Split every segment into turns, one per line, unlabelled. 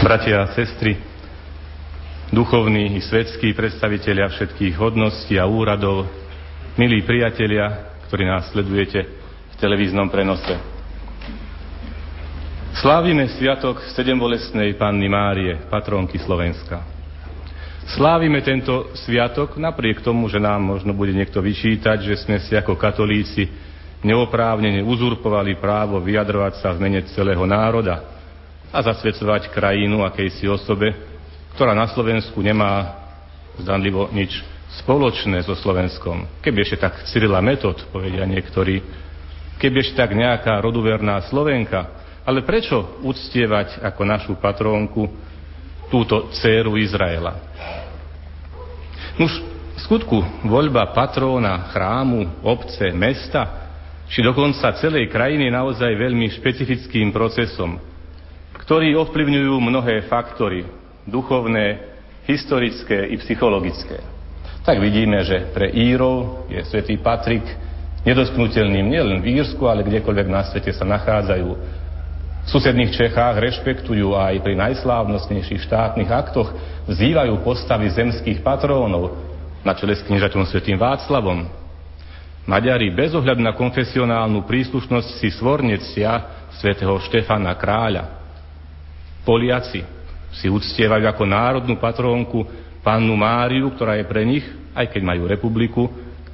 Bratia a sestry, duchovní i svetskí predstavitelia všetkých hodností a úradov, milí priatelia, ktorí nás sledujete v televíznom prenose. Slávime sviatok sedembolestnej Panny Márie, patrónky Slovenska. Slávime tento sviatok napriek tomu, že nám možno bude niekto vyčítať, že sme si ako katolíci neoprávnene uzurpovali právo vyjadrovať sa v mene celého národa a zasvedcovať krajinu akejsi osobe, ktorá na Slovensku nemá zdanlivo nič spoločné so Slovenskom. Keby ešte tak Cyrila Metod, povedia niektorí, keby ešte tak nejaká roduverná Slovenka, ale prečo uctievať ako našu patrónku túto dcéru Izraela? Nuž, v skutku voľba patróna chrámu, obce, mesta, či dokonca celej krajiny je naozaj veľmi špecifickým procesom, ktorý ovplyvňujú mnohé faktory, duchovné, historické i psychologické. Tak vidíme, že pre Írov je svätý Patrik nedotknuteľným nielen v Írsku, ale kdekoľvek na svete sa nachádzajú. V susedných Čechách rešpektujú aj pri najslávnostnejších štátnych aktoch, vzývajú postavy zemských patrónov na čele s kniežaťom svätým Václavom. Maďari bez ohľadu na konfesionálnu príslušnosť si svorne ctia svätého Štefana Kráľa. Poliaci si uctievajú ako národnú patrónku Pannu Máriu, ktorá je pre nich, aj keď majú republiku,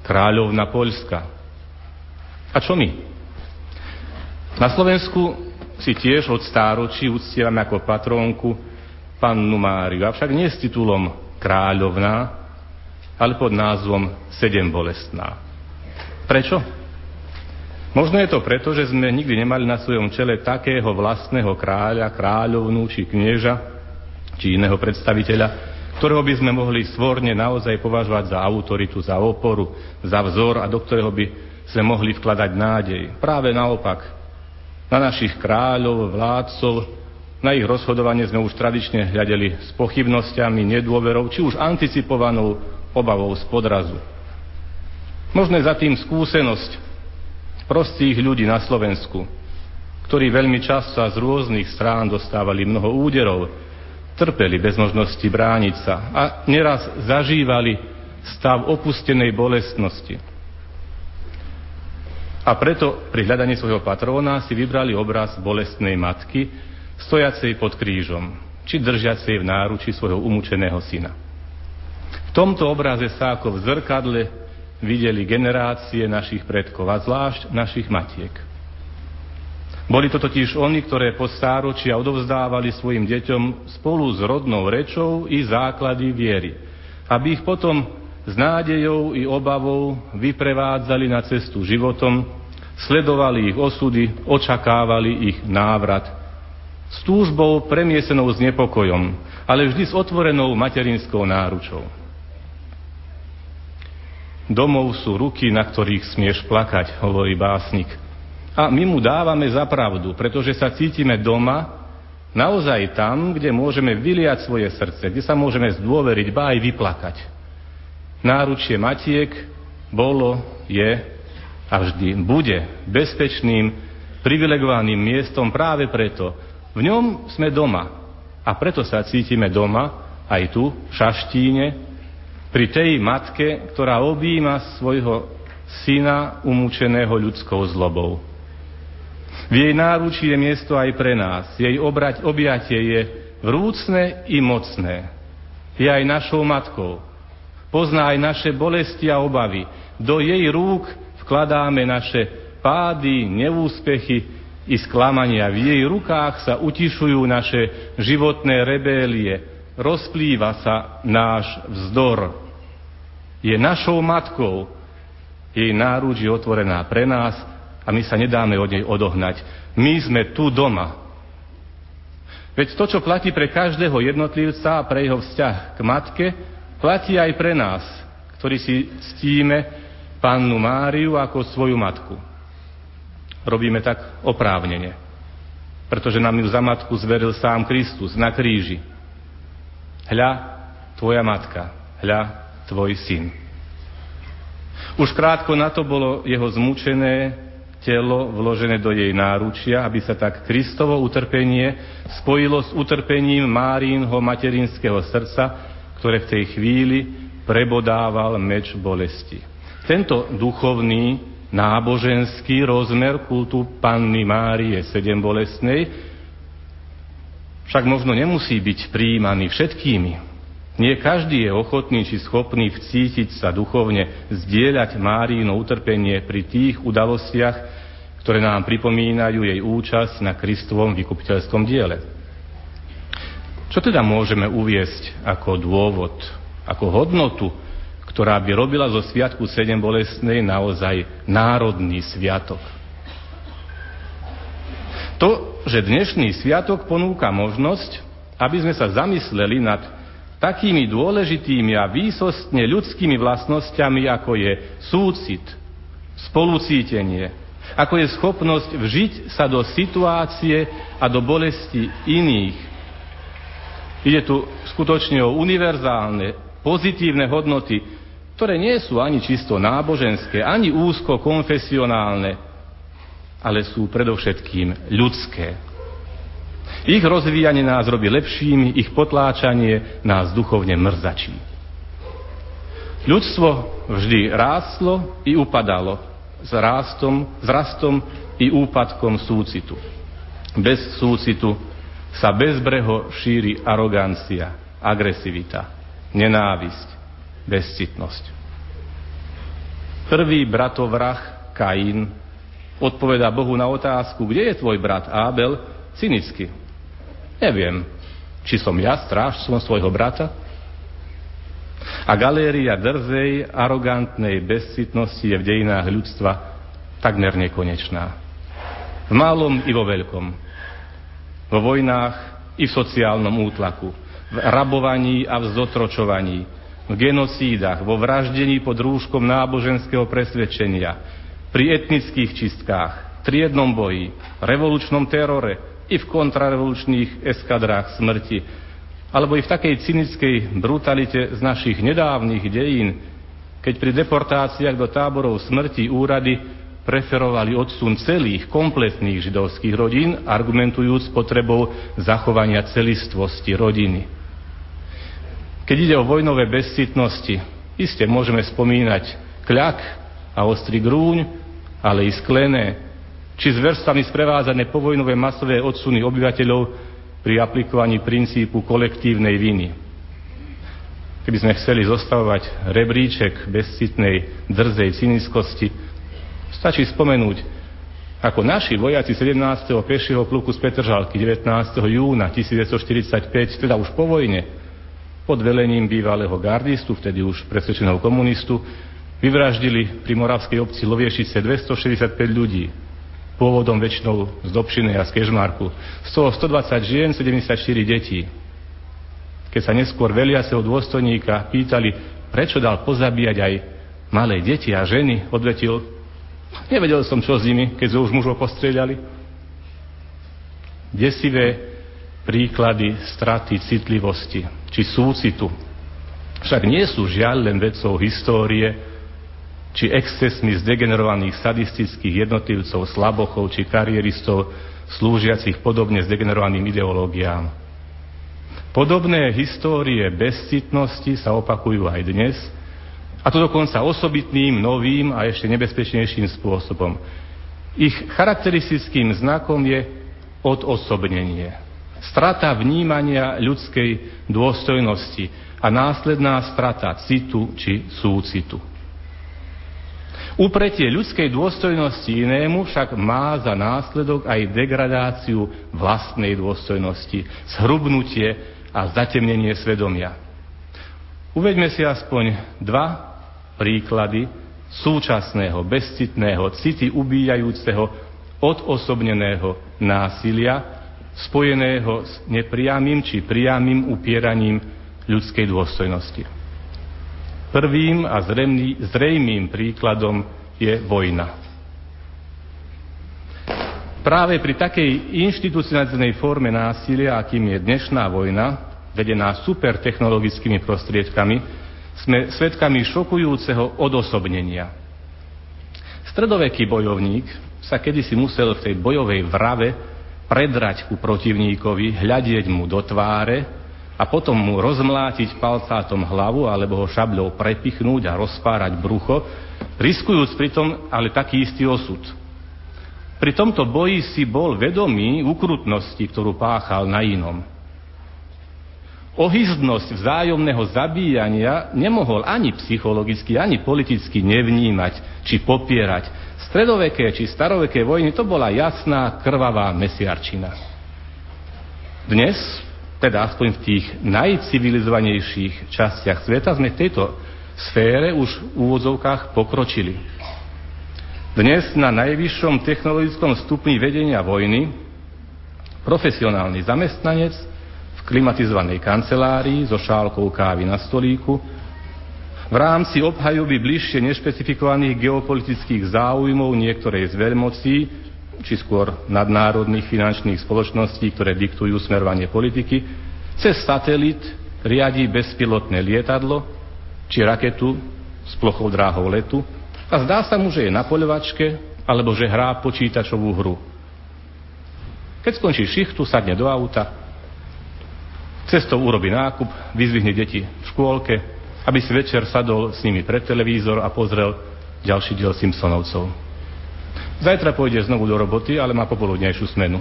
kráľovna Poľska. A čo my? Na Slovensku si tiež od stáročí uctievame ako patrónku Pannu Máriu, avšak nie s titulom kráľovná, ale pod názvom sedembolestná. Prečo? Možno je to preto, že sme nikdy nemali na svojom čele takého vlastného kráľa, kráľovnú či knieža, či iného predstaviteľa, ktorého by sme mohli svorne naozaj považovať za autoritu, za oporu, za vzor a do ktorého by sme mohli vkladať nádej. Práve naopak, na našich kráľov, vládcov, na ich rozhodovanie sme už tradične hľadeli s pochybnosťami, nedôverou, či už anticipovanou obavou z podrazu. Možno je za tým skúsenosť prostých ľudí na Slovensku, ktorí veľmi často a z rôznych strán dostávali mnoho úderov, trpeli bez možnosti brániť sa a neraz zažívali stav opustenej bolestnosti. A preto pri hľadaní svojho patróna si vybrali obraz bolestnej matky, stojacej pod krížom, či držiacej v náruči svojho umúčeného syna. V tomto obraze sa ako v zrkadle videli generácie našich predkov, a zvlášť našich matiek. Boli to totiž oni, ktoré po stáročia odovzdávali svojim deťom spolu s rodnou rečou i základy viery, aby ich potom s nádejou i obavou vyprevádzali na cestu životom, sledovali ich osudy, očakávali ich návrat. S túžbou premiesenou s nepokojom, ale vždy s otvorenou materinskou náručou. Domov sú ruky, na ktorých smieš plakať, hovorí básnik. A my mu dávame za pravdu, pretože sa cítime doma, naozaj tam, kde môžeme vyliať svoje srdce, kde sa môžeme zdôveriť, ba aj vyplakať. Náručie matiek bolo, je a vždy bude bezpečným, privilegovaným miestom práve preto. V ňom sme doma a preto sa cítime doma aj tu, v Šaštíne, pri tej matke, ktorá objíma svojho syna umúčeného ľudskou zlobou. V jej náručí je miesto aj pre nás. Jej objatie je vrúcne i mocné. Je aj našou matkou. Pozná aj naše bolesti a obavy. Do jej rúk vkladáme naše pády, neúspechy i sklamania. V jej rukách sa utišujú naše životné rebélie. Rozplýva sa náš vzdor. Je našou matkou, jej náruč je otvorená pre nás a my sa nedáme od nej odohnať. My sme tu doma. Veď to, čo platí pre každého jednotlivca a pre jeho vzťah k matke, platí aj pre nás, ktorí si ctíme Pannu Máriu ako svoju matku. Robíme tak oprávnene, pretože nám ju za matku zveril sám Kristus na kríži. Hľa, tvoja matka, hľa, tvoj syn. Už krátko na to bolo jeho zmučené telo vložené do jej náručia, aby sa tak Kristovo utrpenie spojilo s utrpením Márínho materinského srdca, ktoré v tej chvíli prebodával meč bolesti. Tento duchovný, náboženský rozmer kultu Panny Márie Sedembolestnej však možno nemusí byť prijímaný všetkými. Nie každý je ochotný či schopný vcítiť sa duchovne, zdieľať Márino utrpenie pri tých udalostiach, ktoré nám pripomínajú jej účasť na Kristovom vykupiteľskom diele. Čo teda môžeme uviesť ako dôvod, ako hodnotu, ktorá by robila zo Sviatku Sedembolestnej naozaj národný sviatok? To, že dnešný sviatok ponúka možnosť, aby sme sa zamysleli nad takými dôležitými a výsostne ľudskými vlastnosťami, ako je súcit, spolucítenie, ako je schopnosť vžiť sa do situácie a do bolesti iných. Ide tu skutočne o univerzálne, pozitívne hodnoty, ktoré nie sú ani čisto náboženské, ani úzko konfesionálne, ale sú predovšetkým ľudské. Ich rozvíjanie nás robí lepšími, ich potláčanie nás duchovne mrzačí. Ľudstvo vždy rástlo i upadalo s rastom i úpadkom súcitu. Bez súcitu sa bezbreho šíri arogancia, agresivita, nenávisť, bezcitnosť. Prvý bratovrah Kain odpovedá Bohu na otázku, kde je tvoj brat Ábel, cynicky. Neviem, či som ja strážcom svojho brata? A galéria drzej, arogantnej bezcitnosti je v dejinách ľudstva takmer nekonečná. V malom i vo veľkom. Vo vojnách i v sociálnom útlaku. V rabovaní a v zotročovaní. V genocídach, vo vraždení pod rúškom náboženského presvedčenia. Pri etnických čistkách, triednom boji, revolučnom terore, i v kontrarevolučných eskadrách smrti, alebo i v takej cynickej brutalite z našich nedávnych dejín, keď pri deportáciách do táborov smrti úrady preferovali odsun celých, kompletných židovských rodín, argumentujúc potrebou zachovania celistvosti rodiny. Keď ide o vojnové bezcitnosti, iste môžeme spomínať kľak a ostrý grúň, ale i sklené, či zverstvami sprevázané povojnové masové odsuny obyvateľov pri aplikovaní princípu kolektívnej viny. Keby sme chceli zostavovať rebríček bezcitnej, drzej cynickosti, stačí spomenúť, ako naši vojaci 17. pešieho pluku z Petržalky 19. júna 1945, teda už po vojne, pod velením bývalého gardistu, vtedy už presvedčeného komunistu, vyvraždili pri moravskej obci Loviešice 265 ľudí, pôvodom väčšinou z Dobšiny a z Kežmarku. Z toho 120 žien, 74 detí. Keď sa neskôr veliaceho dôstojníka pýtali, prečo dal pozabíjať aj malé deti a ženy, odvetil, nevedel som, čo s nimi, keď už mužov postrieľali. Desivé príklady straty citlivosti či súcitu však nie sú žiaľ len vecou histórie, či excesmi zdegenerovaných sadistických jednotlivcov, slabochov či karieristov, slúžiacich podobne zdegenerovaným ideológiám. Podobné histórie bezcitnosti sa opakujú aj dnes, a to dokonca osobitným, novým a ešte nebezpečnejším spôsobom. Ich charakteristickým znakom je odosobnenie. Strata vnímania ľudskej dôstojnosti a následná strata citu či súcitu. Upretie ľudskej dôstojnosti inému však má za následok aj degradáciu vlastnej dôstojnosti, zhrubnutie a zatemnenie svedomia. Uveďme si aspoň dva príklady súčasného, bezcitného, city ubíjajúceho, odosobneného násilia, spojeného s nepriamym či priamym upieraním ľudskej dôstojnosti. Prvým a zrejmým príkladom je vojna. Práve pri takej inštitucionalizovanej forme násilia, akým je dnešná vojna, vedená supertechnologickými prostriedkami, sme svedkami šokujúceho odosobnenia. Stredoveký bojovník sa kedysi musel v tej bojovej vrave predrať ku protivníkovi, hľadieť mu do tváre a potom mu rozmlátiť palcátom hlavu alebo ho šabľou prepichnúť a rozpárať brucho, riskujúc pritom ale taký istý osud. Pri tomto boji si bol vedomý ukrutnosti, ktorú páchal na inom. Ohyzdnosť vzájomného zabíjania nemohol ani psychologicky, ani politicky nevnímať či popierať. Stredoveké či staroveké vojny to bola jasná, krvavá mesiarčina. Dnes, teda aspoň v tých najcivilizovanejších častiach sveta, sme v tejto sfére už v úvodzovkách pokročili. Dnes na najvyššom technologickom stupni vedenia vojny profesionálny zamestnanec v klimatizovanej kancelárii so šálkou kávy na stolíku v rámci obhajoby bližšie nešpecifikovaných geopolitických záujmov niektorej z veľmocí, či skôr nadnárodných finančných spoločností, ktoré diktujú smerovanie politiky, cez satelit riadi bezpilotné lietadlo či raketu s plochou dráhou letu a zdá sa mu, že je na poľovačke alebo že hrá počítačovú hru. Keď skončí šichtu, sadne do auta, cestou urobí nákup, vyzdvihne deti v škôlke, aby si večer sadol s nimi pred televízor a pozrel ďalší diel Simpsonovcov. Zajtra pôjde znovu do roboty, ale má popoludnejšiu smenu.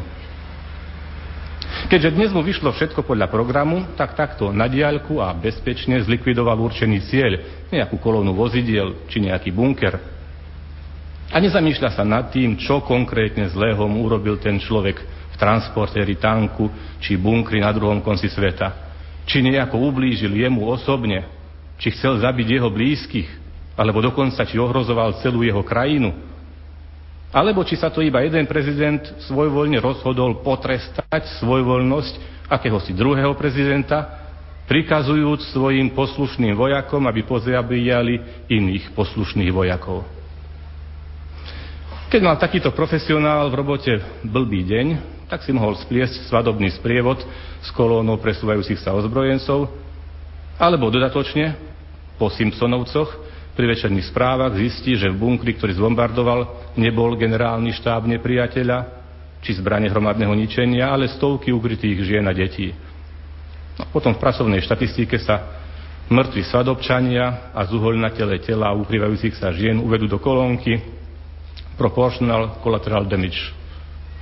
Keďže dnes mu vyšlo všetko podľa programu, tak takto na diaľku a bezpečne zlikvidoval určený cieľ, nejakú kolónu vozidiel či nejaký bunker. A nezamýšľa sa nad tým, čo konkrétne zlého mu urobil ten človek v transportéri, tanku či bunkri na druhom konci sveta. Či nejako ublížil jemu osobne, či chcel zabiť jeho blízkych, alebo dokonca či ohrozoval celú jeho krajinu. Alebo či sa to iba jeden prezident svojvoľne rozhodol potrestať svojvoľnosť akéhosi druhého prezidenta, prikazujúc svojim poslušným vojakom, aby pozabíjali iných poslušných vojakov. Keď mal takýto profesionál v robote blbý deň, tak si mohol spliesť svadobný sprievod s kolónou presúvajúcich sa ozbrojencov, alebo dodatočne, po Simpsonovcoch, pri večerných správach zistí, že v bunkri, ktorý zbombardoval, nebol generálny štáb nepriateľa, či zbrane hromadného ničenia, ale stovky ukrytých žien a detí. No, potom v pracovnej štatistike sa mŕtvi svadobčania a zuhoľnatele tela ukrývajúcich sa žien uvedú do kolónky Proportional Collateral Damage,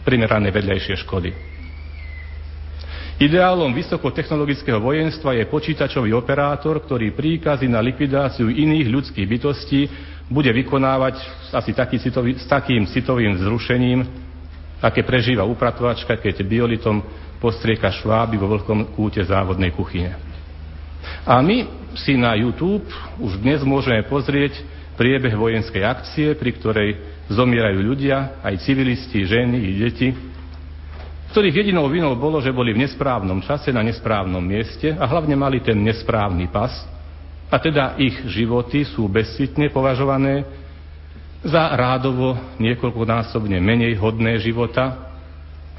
primerané vedľajšie škody. Ideálom vysokotechnologického vojenstva je počítačový operátor, ktorý príkazy na likvidáciu iných ľudských bytostí bude vykonávať asi s takým citovým vzrušením, aké prežíva upratovačka, keď biolitom postrieka šváby vo vlhkom kúte závodnej kuchyne. A my si na YouTube už dnes môžeme pozrieť priebeh vojenskej akcie, pri ktorej zomierajú ľudia, aj civilisti, ženy i deti, ktorých jedinou vinou bolo, že boli v nesprávnom čase na nesprávnom mieste a hlavne mali ten nesprávny pas, a teda ich životy sú bezcitne považované za rádovo niekoľkonásobne menej hodné života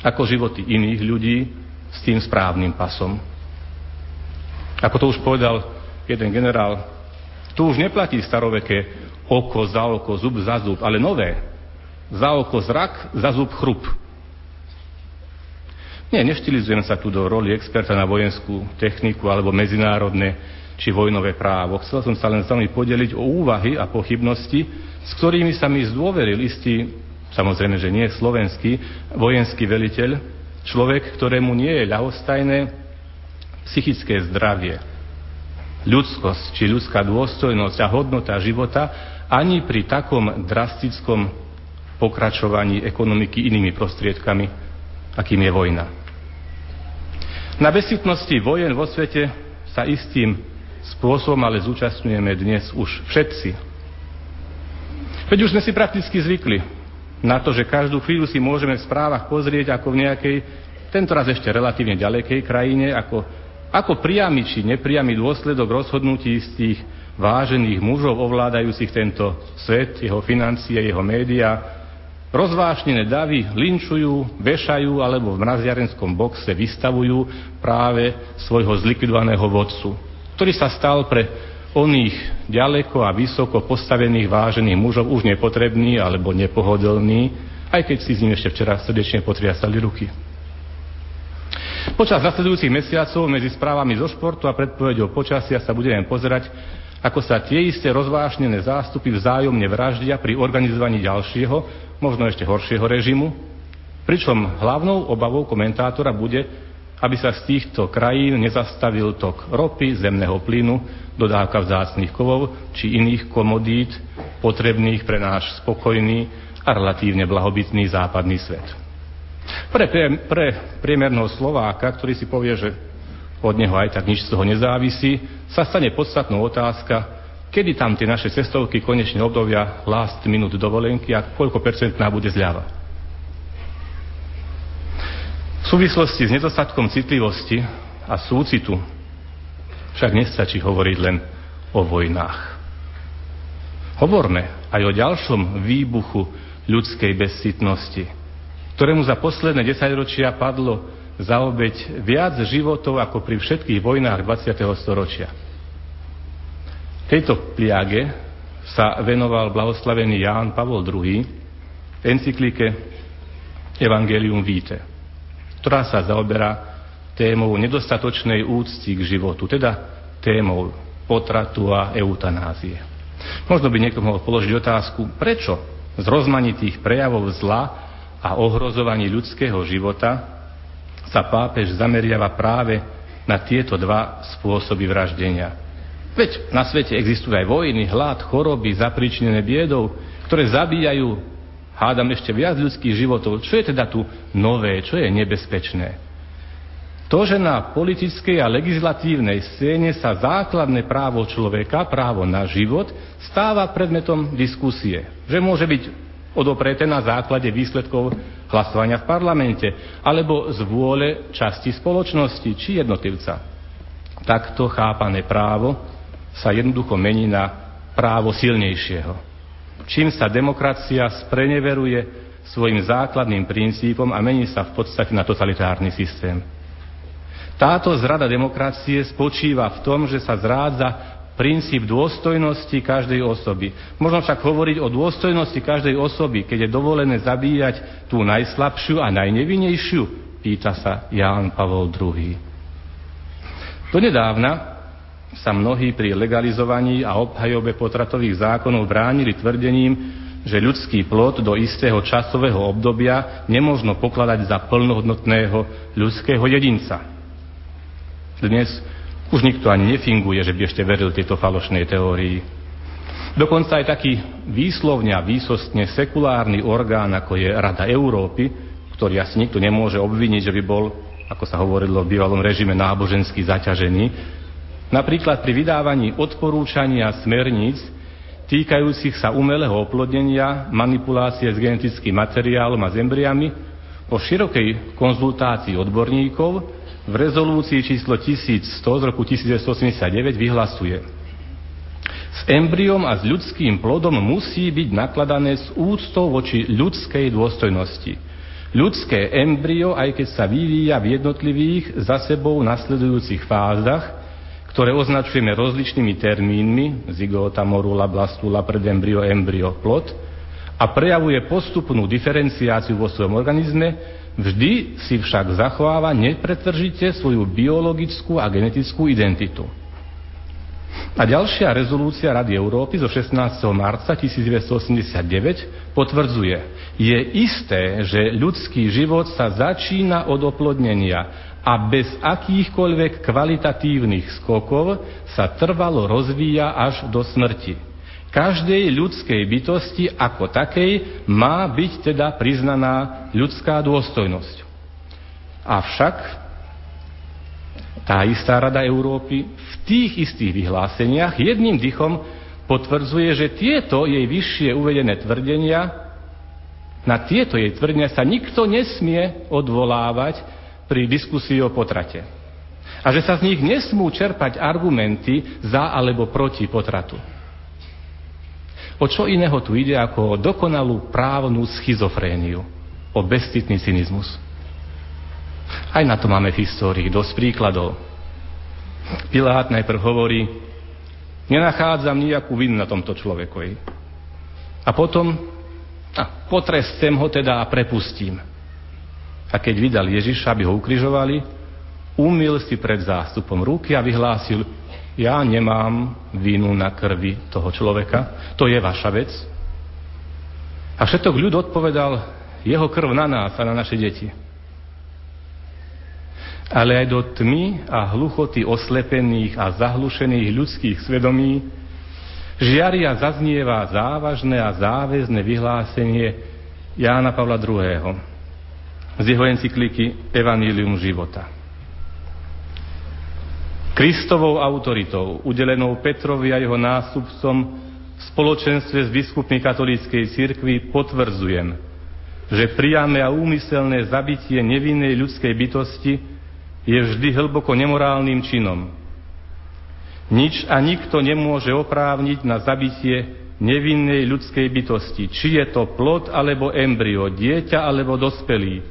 ako životy iných ľudí s tým správnym pasom. Ako to už povedal jeden generál, tu už neplatí staroveké oko za oko, zub za zub, ale nové, za oko zrak, za zub chrup. Nie, neštilizujem sa tu do roli experta na vojenskú techniku alebo medzinárodné či vojnové právo. Chcel som sa len s vami podeliť o úvahy a pochybnosti, s ktorými sa mi zdôveril istý, samozrejme, že nie slovenský, vojenský veliteľ, človek, ktorému nie je ľahostajné psychické zdravie, ľudskosť či ľudská dôstojnosť a hodnota života ani pri takom drastickom pokračovaní ekonomiky inými prostriedkami, akým je vojna. Na bezcitnosti vojen vo svete sa istým spôsobom ale zúčastňujeme dnes už všetci. Veď už sme si prakticky zvykli na to, že každú chvíľu si môžeme v správach pozrieť, ako v nejakej, tentoraz ešte relatívne ďalekej krajine, ako priamy či nepriamy dôsledok rozhodnutí z tých vážených mužov ovládajúcich tento svet, jeho financie, jeho médiá, rozvášnené davy linčujú, vešajú alebo v mraziarenskom boxe vystavujú práve svojho zlikvidovaného vodcu, ktorý sa stal pre oných ďaleko a vysoko postavených vážených mužov už nepotrebný alebo nepohodlný aj keď si s ním ešte včera srdečne potriasali ruky. Počas nasledujúcich mesiacov medzi správami zo športu a predpoveďou počasia sa budeme pozerať, ako sa tie isté rozvášnené zástupy vzájomne vraždia pri organizovaní ďalšieho, možno ešte horšieho režimu, pričom hlavnou obavou komentátora bude, aby sa z týchto krajín nezastavil tok ropy, zemného plynu, dodávka vzácnych kovov či iných komodít potrebných pre náš spokojný a relatívne blahobytný západný svet. Pre priemerného Slováka, ktorý si povie, že od neho aj tak nič z toho nezávisí, sa stane podstatnou otázka, kedy tam tie naše cestovky konečne obdobia last minute dovolenky a koľko percentná bude zľava. V súvislosti s nedostatkom citlivosti a súcitu však nestačí hovoriť len o vojnách. Hovorme aj o ďalšom výbuchu ľudskej bezcitnosti, ktorému za posledné 10 padlo za obeť viac životov ako pri všetkých vojnách 20. storočia. Tejto pliage sa venoval blahoslavený Ján Pavol II v encyklike Evangelium Vitae, ktorá sa zaoberá témou nedostatočnej úcty k životu, teda témou potratu a eutanázie. Možno by niekto mohol položiť otázku, prečo z rozmanitých prejavov zla a ohrozovaní ľudského života sa pápež zameriava práve na tieto dva spôsoby vraždenia. Veď na svete existujú aj vojny, hlad, choroby, zapričinené biedou, ktoré zabíjajú, hádam, ešte viac ľudských životov. Čo je teda tu nové, čo je nebezpečné? To, že na politickej a legislatívnej scéne sa základné právo človeka, právo na život, stáva predmetom diskusie. Že môže byť odopreté na základe výsledkov hlasovania v parlamente, alebo z vôle časti spoločnosti či jednotlivca. Takto chápané právo sa jednoducho mení na právo silnejšieho, čím sa demokracia spreneveruje svojim základným princípom a mení sa v podstate na totalitárny systém. Táto zrada demokracie spočíva v tom, že sa zrádza princíp dôstojnosti každej osoby. Možno však hovoriť o dôstojnosti každej osoby, keď je dovolené zabíjať tú najslabšiu a najnevinnejšiu, pýta sa Ján Pavol II. Donedávna sa mnohí pri legalizovaní a obhajobe potratových zákonov bránili tvrdením, že ľudský plod do istého časového obdobia nemožno pokladať za plnohodnotného ľudského jedinca. Dnes už nikto ani nefinguje, že by ešte veril tejto falošnej teórii. Dokonca aj taký výslovne a výsostne sekulárny orgán, ako je Rada Európy, ktorý asi nikto nemôže obviniť, že by bol, ako sa hovorilo v bývalom režime, nábožensky zaťažený, napríklad pri vydávaní odporúčania smerníc týkajúcich sa umelého oplodnenia, manipulácie s genetickým materiálom a s embriami, po širokej konzultácii odborníkov v rezolúcii číslo 1100 z roku 1989 vyhlasuje: s embryom a s ľudským plodom musí byť nakladané s úctou voči ľudskej dôstojnosti. Ľudské embryo, aj keď sa vyvíja v jednotlivých za sebou nasledujúcich fázach, ktoré označujeme rozličnými termínmi, zygóta, morula, blastula, predembryo, embryo, plod, a prejavuje postupnú diferenciáciu vo svojom organizme, vždy si však zachováva nepretržite svoju biologickú a genetickú identitu. A ďalšia rezolúcia Rady Európy zo 16. marca 1989 potvrdzuje: je isté, že ľudský život sa začína od oplodnenia a bez akýchkoľvek kvalitatívnych skokov sa trvalo rozvíja až do smrti. Každej ľudskej bytosti ako takej má byť teda priznaná ľudská dôstojnosť. Avšak tá istá Rada Európy v tých istých vyhláseniach jedným dychom potvrdzuje, že tieto jej vyššie uvedené tvrdenia, na tieto jej tvrdenia sa nikto nesmie odvolávať pri diskusii o potrate. A že sa z nich nesmú čerpať argumenty za alebo proti potratu. O čo iného tu ide ako o dokonalú právnu schizofréniu, o bezcitný cynizmus. Aj na to máme v histórii dosť príkladov. Pilát najprv hovorí: nenachádzam nejakú vinu na tomto človekovi. A potom A potrestem ho teda a prepustím. A keď vydal Ježiša, aby ho ukrižovali, umyl si pred zástupom ruky a vyhlásil: ja nemám vinu na krvi toho človeka, to je vaša vec. A všetok ľud odpovedal: jeho krv na nás a na naše deti. Ale aj do tmy a hluchoty oslepených a zahlušených ľudských svedomí žiaria zaznieva závažné a záväzné vyhlásenie Jána Pavla II. Z jeho encykliky Evanjelium života. Kristovou autoritou, udelenou Petrovi a jeho nástupcom v spoločenstve s biskupmi katolíckej cirkvi potvrdzujem, že priame a úmyselné zabitie nevinnej ľudskej bytosti je vždy hlboko nemorálnym činom. Nič a nikto nemôže oprávniť na zabitie nevinnej ľudskej bytosti, či je to plod alebo embryo, dieťa alebo dospelý,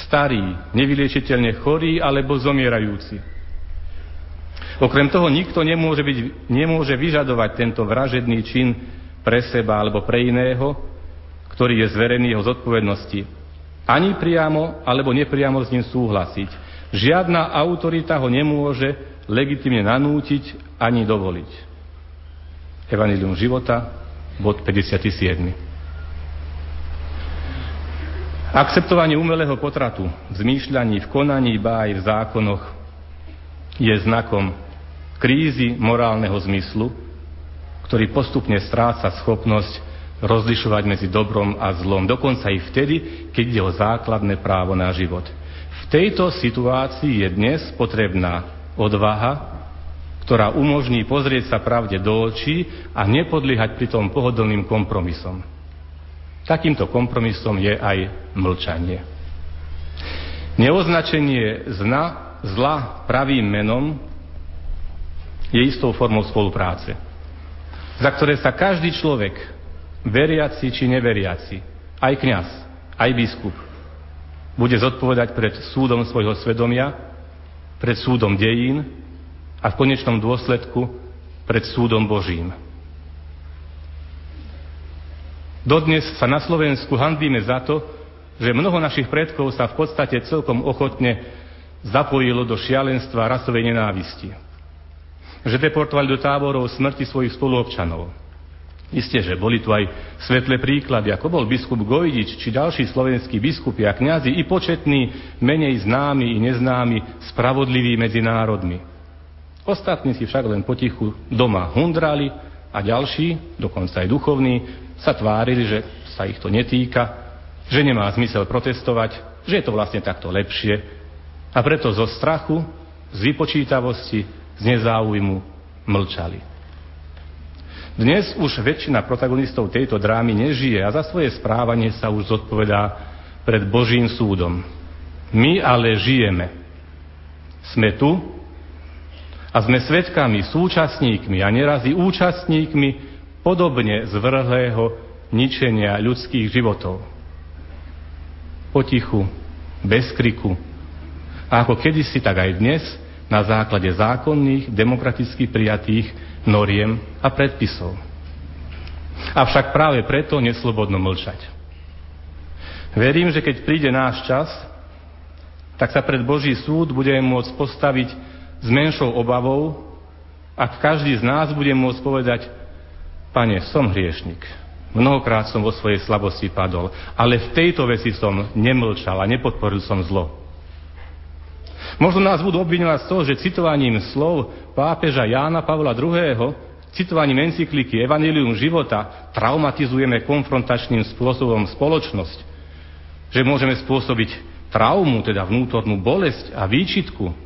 starý, nevyliečiteľne chorý alebo zomierajúci. Okrem toho nikto nemôže vyžadovať tento vražedný čin pre seba alebo pre iného, ktorý je zverený jeho zodpovednosti. Ani priamo alebo nepriamo s ním súhlasiť. Žiadna autorita ho nemôže legitímne nanútiť ani dovoliť. Evanjelium života, bod 57. Akceptovanie umelého potratu v zmýšľaní, v konaní, ba aj v zákonoch je znakom krízy morálneho zmyslu, ktorý postupne stráca schopnosť rozlišovať medzi dobrom a zlom, dokonca i vtedy, keď ide o základné právo na život. V tejto situácii je dnes potrebná odvaha, ktorá umožní pozrieť sa pravde do očí a nepodliehať pritom pohodlným kompromisom. Takýmto kompromisom je aj mlčanie. Neoznačenie zla pravým menom je istou formou spolupráce, za ktoré sa každý človek, veriaci či neveriaci, aj kňaz, aj biskup, bude zodpovedať pred súdom svojho svedomia, pred súdom dejín a v konečnom dôsledku pred súdom Božím. Dodnes sa na Slovensku hanbíme za to, že mnoho našich predkov sa v podstate celkom ochotne zapojilo do šialenstva rasovej nenávisti. Že deportovali do táborov smrti svojich spoluobčanov. Isté, že boli tu aj svetlé príklady, ako bol biskup Gojdič, či ďalší slovenskí biskupi a kňazi, i početní, menej známi i neznámi, spravodliví medzi národmi. Ostatní si však len potichu doma hundrali a ďalší, dokonca aj duchovní, sa tvárili, že sa ich to netýka, že nemá zmysel protestovať, že je to vlastne takto lepšie a preto zo strachu, z vypočítavosti, z nezáujmu mlčali. Dnes už väčšina protagonistov tejto drámy nežije a za svoje správanie sa už zodpovedá pred Božím súdom. My ale žijeme. Sme tu a sme svedkami, súčasníkmi a neraz i účastníkmi podobne zvrhlého ničenia ľudských životov. Potichu, bez kriku a ako kedysi, tak aj dnes na základe zákonných, demokraticky prijatých noriem a predpisov. Avšak práve preto neslobodno mlčať. Verím, že keď príde náš čas, tak sa pred Boží súd budeme môcť postaviť s menšou obavou, ak každý z nás bude môcť povedať: Pane, som hriešnik, mnohokrát som vo svojej slabosti padol, ale v tejto veci som nemlčal a nepodporil som zlo. Možno nás budú obviňovať z toho, že citovaním slov pápeža Jána Pavla II., citovaním encykliky Evanjelium života, traumatizujeme konfrontačným spôsobom spoločnosť. Že môžeme spôsobiť traumu, teda vnútornú bolesť a výčitku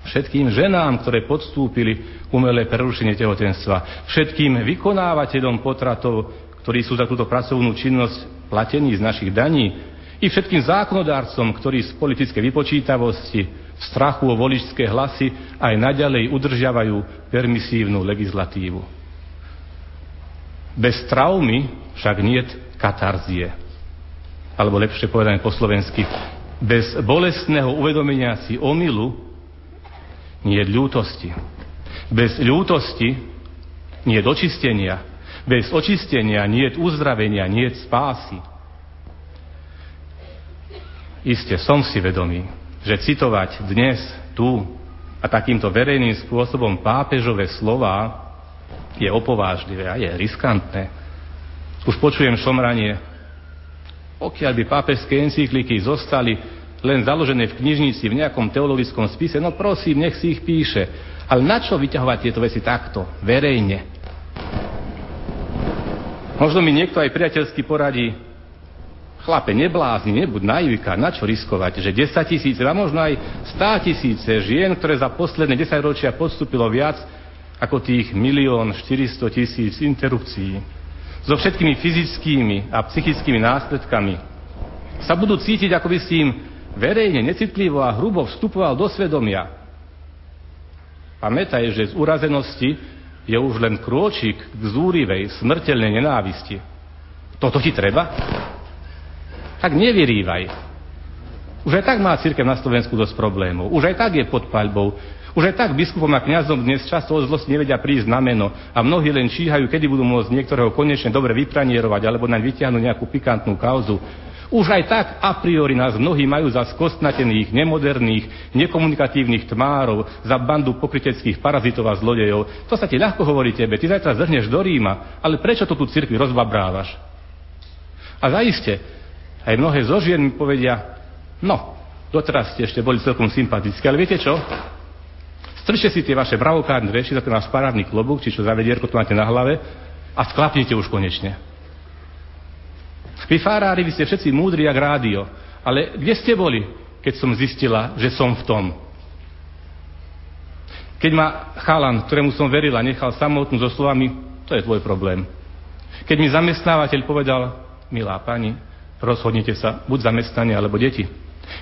všetkým ženám, ktoré podstúpili umelé prerušenie tehotenstva, všetkým vykonávateľom potratov, ktorí sú za túto pracovnú činnosť platení z našich daní, i všetkým zákonodárcom, ktorí z politickej vypočítavosti, strachu o voličské hlasy aj naďalej udržiavajú permisívnu legislatívu. Bez traumy však niet katarzie. Alebo lepšie povedané po slovensky, bez bolestného uvedomenia si omylu niet ľútosti. Bez ľútosti niet očistenia. Bez očistenia niet uzdravenia, niet spásy. Isté, som si vedomý, že citovať dnes, tu a takýmto verejným spôsobom pápežové slová je opovážlivé a je riskantné. Už počujem šomranie. Pokiaľ by pápežské encykliky zostali len založené v knižnici v nejakom teologickom spise, no prosím, nech si ich píše. Ale na čo vyťahovať tieto veci takto, verejne? Možno mi niekto aj priateľsky poradí: chlape, neblázni, nebuď naivka, na čo riskovať, že 10 000 a možno aj 100 000 žien, ktoré za posledné 10 ročia podstúpilo viac ako tých 1 400 000 interrupcií, so všetkými fyzickými a psychickými následkami, sa budú cítiť, ako by si im verejne, necitlivo a hrubo vstupoval do svedomia. Pamätaj, že z urazenosti je už len krôčik k zúrivej, smrteľnej nenávisti. Toto ti treba? Tak nevyrývaj. Už aj tak má cirkev na Slovensku dosť problémov. Už aj tak je pod paľbou. Už aj tak biskupom a kňazom dnes často od zlosti nevedia prísť na meno a mnohí len číhajú, kedy budú môcť niektorého konečne dobre vypranierovať alebo naň vytiahnuť nejakú pikantnú kauzu. Už aj tak a priori nás mnohí majú za skostnatených, nemoderných, nekomunikatívnych tmárov, za bandu pokryteckých parazitov a zlodejov. To sa ti ľahko hovorí tebe, ty zajtra zrhneš do Ríma, ale prečo to tu cirkvi rozbabrávaš? A zaiste, aj mnohé zo žien mi povedia: no, doteraz ste ešte boli celkom sympatické, ale viete čo? Strčte si tie vaše bravokárne reči za ten váš parádny klobúk, či čo za vedierko tu máte na hlave, a sklapnite už konečne. Vy farári, vy ste všetci múdri jak rádio, ale kde ste boli, keď som zistila, že som v tom? Keď ma chalan, ktorému som verila, nechal samotnú so slovami: to je tvoj problém. Keď mi zamestnávateľ povedal: milá pani, rozhodnite sa, buď zamestnanie alebo deti.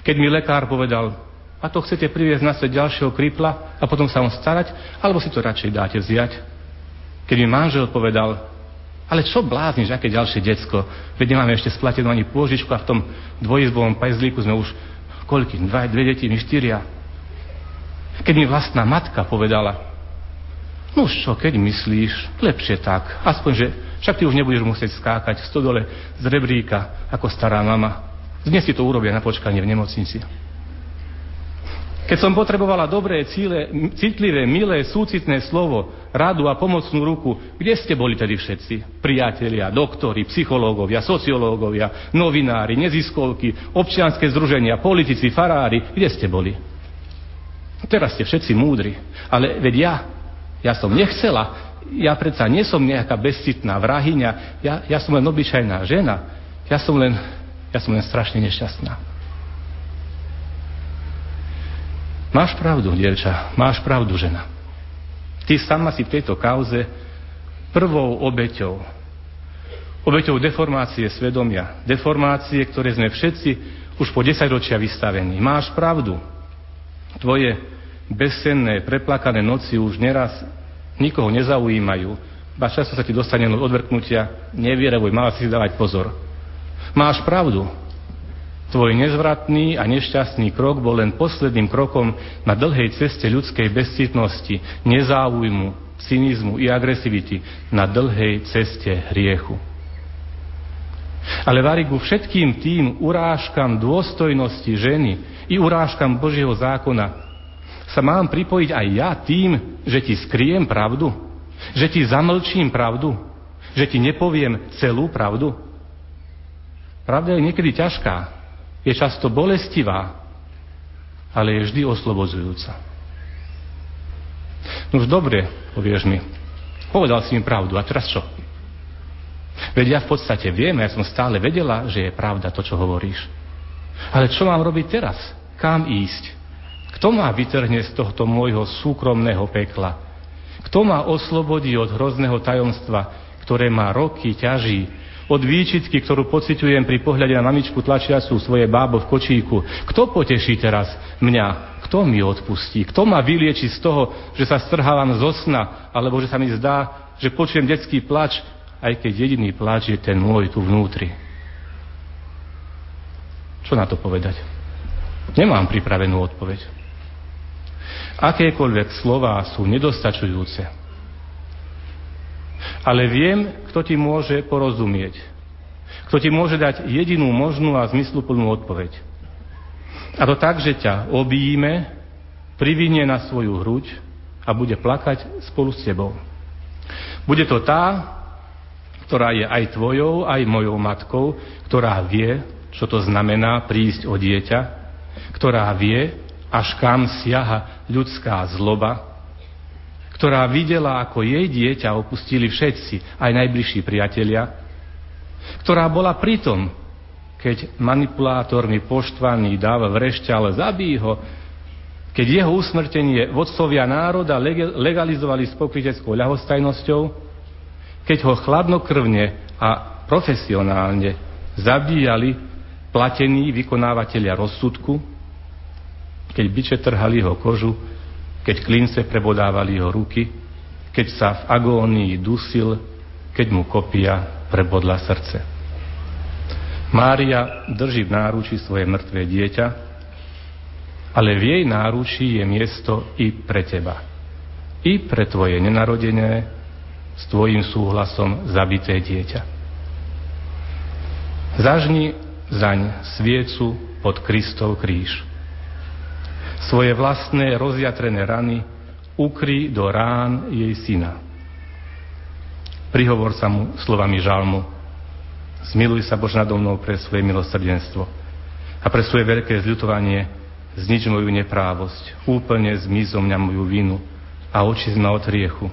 Keď mi lekár povedal: a to chcete priviesť na svet ďalšieho kripla a potom sa on starať, alebo si to radšej dáte vziať? Keď mi manžel povedal: ale čo blázniš, aké ďalšie decko? Veď nemáme ešte splatenú ani pôžičku a v tom dvojizbovom pajzlíku sme už koľky? 2 deti, my 4. Keď mi vlastná matka povedala: no čo, keď myslíš, lepšie tak. Aspoň, že však ty už nebudeš musieť skákať v stodole z rebríka ako stará mama. Dnes si to urobia na počkanie v nemocnici. Keď som potrebovala dobré, citlivé, milé, súcitné slovo, radu a pomocnú ruku, kde ste boli tedy všetci? Priatelia, doktori, psychológovia, sociológovia, novinári, neziskovky, občianske združenia, politici, farári, kde ste boli? Teraz ste všetci múdri, ale veď ja som nechcela, ja predsa nie som nejaká bezcitná vrahyňa, ja som len obyčajná žena, ja som len strašne nešťastná. Máš pravdu, dievča, máš pravdu, žena. Ty sama si v tejto kauze prvou obeťou deformácie svedomia, deformácie, ktoré sme všetci už po 10 ročia vystavení. Máš pravdu. Tvoje bezsenné, preplakané noci už neraz nikoho nezaujímajú, ba často sa ti dostane od odvrknutia: nevierevuj, mala si dávať pozor. Máš pravdu. Tvoj nezvratný a nešťastný krok bol len posledným krokom na dlhej ceste ľudskej bezcitnosti, nezáujmu, cynizmu i agresivity, na dlhej ceste hriechu. Ale vari, ku všetkým tým urážkam dôstojnosti ženy i urážkam Božieho zákona sa mám pripojiť aj ja tým, že ti skriem pravdu? Že ti zamlčím pravdu? Že ti nepoviem celú pravdu? Pravda je niekedy ťažká. Je často bolestivá, ale je vždy oslobodzujúca. No už dobre, povieš mi, povedal si mi pravdu, a teraz čo? Veď ja v podstate viem, ja som stále vedela, že je pravda to, čo hovoríš. Ale čo mám robiť teraz? Kam ísť? Kto ma vytrhne z tohto môjho súkromného pekla? Kto ma oslobodí od hrozného tajomstva, ktoré ma roky ťaží? Od výčitky, ktorú pociťujem pri pohľade na mamičku tlačiacu svoje bábo v kočíku. Kto poteší teraz mňa? Kto mi odpustí? Kto ma vylieči z toho, že sa strhávam zo sna, alebo že sa mi zdá, že počujem detský plač, aj keď jediný plač je ten môj tu vnútri? Čo na to povedať? Nemám pripravenú odpoveď. Akékoľvek slová sú nedostačujúce. ale viem, kto ti môže porozumieť. Kto ti môže dať jedinú možnú a zmysluplnú odpoveď. A to tak, že ťa objíme, privinie na svoju hruď a bude plakať spolu s tebou. Bude to tá, ktorá je aj tvojou, aj mojou matkou, ktorá vie, čo to znamená prísť o dieťa, ktorá vie, až kam siaha ľudská zloba, ktorá videla, ako jej dieťa opustili všetci, aj najbližší priatelia, ktorá bola pritom, keď manipulátormi poštvaný dáva vrešťa, ale zabí ho, keď jeho usmrtenie vodcovia národa legalizovali s pokryteckou ľahostajnosťou, keď ho chladnokrvne a profesionálne zabíjali platení vykonávatelia rozsudku, keď biče trhali jeho kožu, keď klince prebodávali jeho ruky, keď sa v agónii dusil, keď mu kopia prebodla srdce. Mária drží v náručí svoje mŕtve dieťa, ale v jej náručí je miesto i pre teba. I pre tvoje nenarodené, s tvojím súhlasom zabité dieťa. Zažni zaň sviecu pod Kristov kríž. Svoje vlastné rozjatrené rany ukry do rán jej syna. Prihovor sa mu slovami žalmu. Zmiluj sa, Bože, nado mnou pre svoje milosrdenstvo a pre svoje veľké zľutovanie znič moju neprávosť, úplne zmiz zo mňa moju vinu a očist ma od hriechu.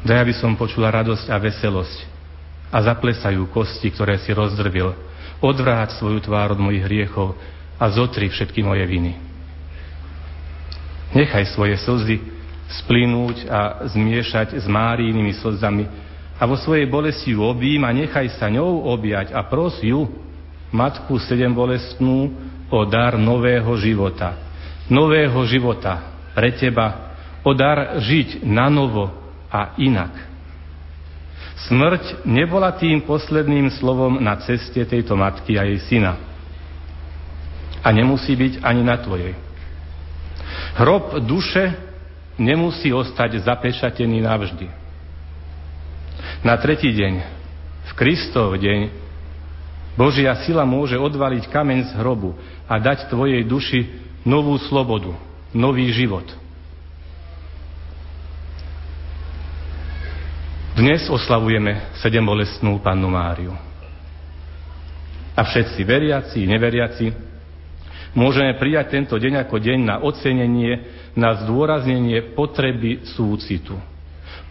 Daj, aby som počula radosť a veselosť a zaplesajú kosti, ktoré si rozdrvil. Odvráť svoju tvár od mojich hriechov a zotri všetky moje viny. Nechaj svoje slzy splynúť a zmiešať s Máriinými slzami a vo svojej bolesti ju objím a nechaj sa ňou objať a pros ju, Matku sedembolestnú, o dar nového života. Nového života pre teba, o dar žiť nanovo a inak. Smrť nebola tým posledným slovom na ceste tejto matky a jej syna. A nemusí byť ani na tvojej. Hrob duše nemusí ostať zapečatený navždy. Na tretí deň, v Kristov deň, Božia sila môže odvaliť kameň z hrobu a dať tvojej duši novú slobodu, nový život. Dnes oslavujeme sedembolestnú Pannu Máriu. A všetci, veriaci i neveriaci, môžeme prijať tento deň ako deň na ocenenie, na zdôraznenie potreby súcitu.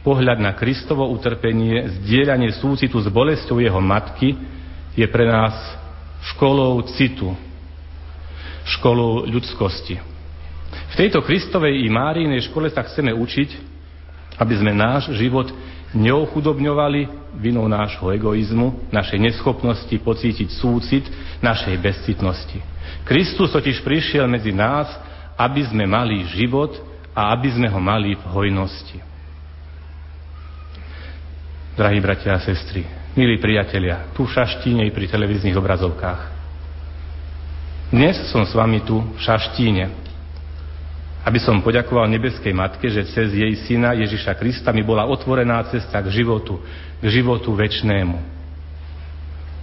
Pohľad na Kristovo utrpenie, zdieľanie súcitu s bolesťou jeho matky je pre nás školou citu, školou ľudskosti. V tejto Kristovej i Máriinej škole sa chceme učiť, aby sme náš život neochudobňovali vinou nášho egoizmu, našej neschopnosti pocítiť súcit, našej bezcitnosti. Kristus totiž prišiel medzi nás, aby sme mali život a aby sme ho mali v hojnosti. Drahí bratia a sestry, milí priatelia, tu v Šaštíne i pri televíznych obrazovkách. Dnes som s vami tu v Šaštíne, aby som poďakoval nebeskej Matke, že cez jej syna Ježiša Krista mi bola otvorená cesta k životu večnému.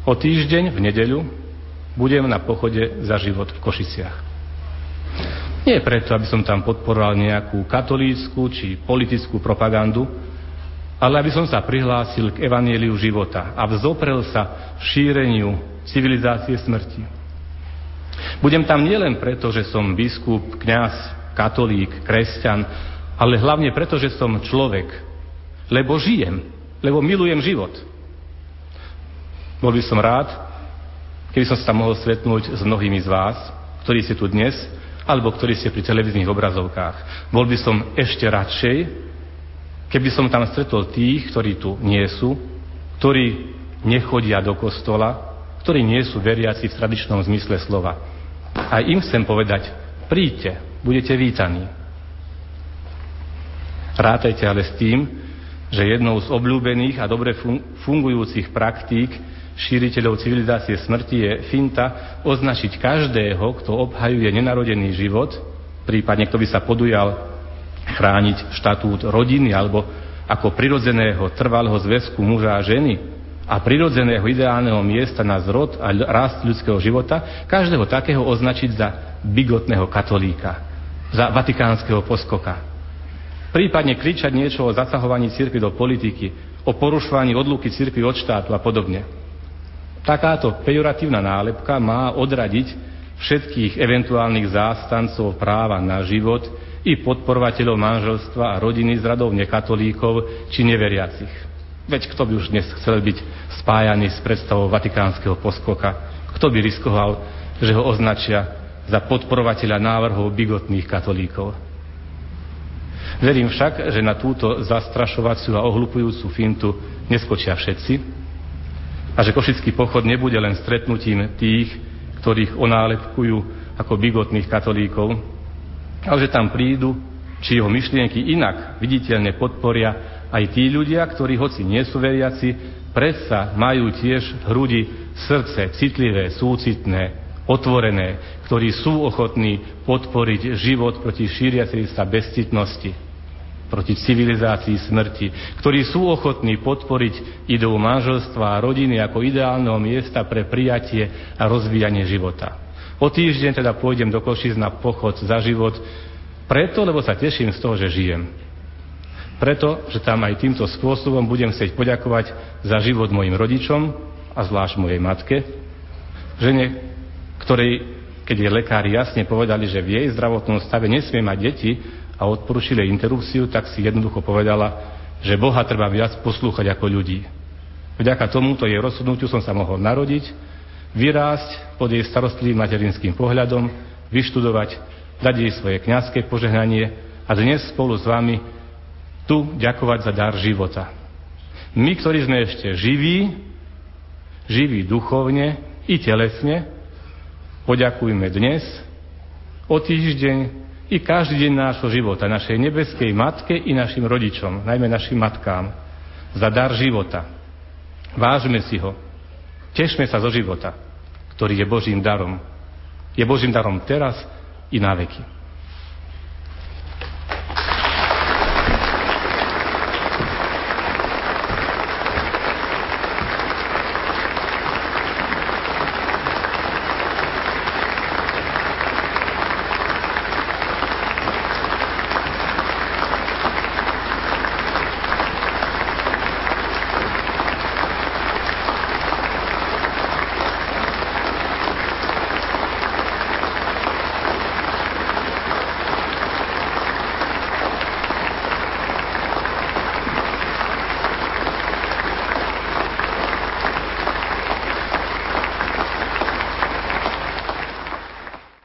O týždeň v nedeľu budem na pochode za život v Košiciach. Nie preto, aby som tam podporoval nejakú katolícku či politickú propagandu, ale aby som sa prihlásil k evanjeliu života a vzoprel sa v šíreniu civilizácie smrti. Budem tam nielen preto, že som biskup, kňaz, katolík, kresťan, ale hlavne preto, že som človek, lebo žijem, lebo milujem život. Bol by som rád, keby som sa tam mohol stretnúť s mnohými z vás, ktorí ste tu dnes, alebo ktorí ste pri televíznych obrazovkách. Bol by som ešte radšej, keby som tam stretol tých, ktorí tu nie sú, ktorí nechodia do kostola, ktorí nie sú veriaci v tradičnom zmysle slova. A im chcem povedať, príďte, budete vítaní. Rátajte ale s tým, že jednou z obľúbených a dobre fungujúcich praktík šíriteľov civilizácie smrti je finta označiť každého, kto obhajuje nenarodený život, prípadne kto by sa podujal chrániť štatút rodiny alebo ako prirodzeného trvalého zväzku muža a ženy a prirodzeného ideálneho miesta na zrod a rast ľudského života, každého takého označiť za bigotného katolíka, za vatikánskeho poskoka. Prípadne kričať niečo o zasahovaní cirkvi do politiky, o porušovaní odluky cirkvi od štátu a podobne. Takáto pejoratívna nálepka má odradiť všetkých eventuálnych zástancov práva na život i podporovateľov manželstva a rodiny z radov nekatolíkov či neveriacich. Veď kto by už dnes chcel byť spájaný s predstavou vatikánskeho poskoka? Kto by riskoval, že ho označia za podporovateľa návrhov bigotných katolíkov? Verím však, že na túto zastrašovaciu a ohľupujúcu fintu neskočia všetci a že košický pochod nebude len stretnutím tých, ktorých onálepkujú ako bigotných katolíkov, ale že tam prídu, či jeho myšlienky inak viditeľne podporia aj tí ľudia, ktorí hoci nie sú veriaci, predsa majú tiež v hrudi srdce citlivé, súcitné, otvorené, ktorí sú ochotní podporiť život proti šíriacej sa bezcitnosti, proti civilizácii smrti, ktorí sú ochotní podporiť ideu manželstva a rodiny ako ideálneho miesta pre prijatie a rozvíjanie života. O týždeň teda pôjdem do Košíc na pochod za život, preto, lebo sa teším z toho, že žijem. Preto, že tam aj týmto spôsobom budem chcieť poďakovať za život mojim rodičom a zvlášť mojej matke, žene, ktorej, keď jej lekári jasne povedali, že v jej zdravotnom stave nesmie mať deti a odporúčili interrupciu, tak si jednoducho povedala, že Boha treba viac poslúchať ako ľudí. Vďaka tomuto jej rozhodnutiu som sa mohol narodiť, vyrásť pod jej starostlivým materinským pohľadom, vyštudovať, dať jej svoje kňazské požehnanie a dnes spolu s vami tu ďakovať za dar života. My, ktorí sme ešte živí duchovne i telesne, poďakujme dnes, o týždeň i každý deň nášho života, našej nebeskej matke i našim rodičom, najmä našim matkám, za dar života. Vážme si ho. Tešme sa zo života, ktorý je Božím darom. Je Božím darom teraz i na veky.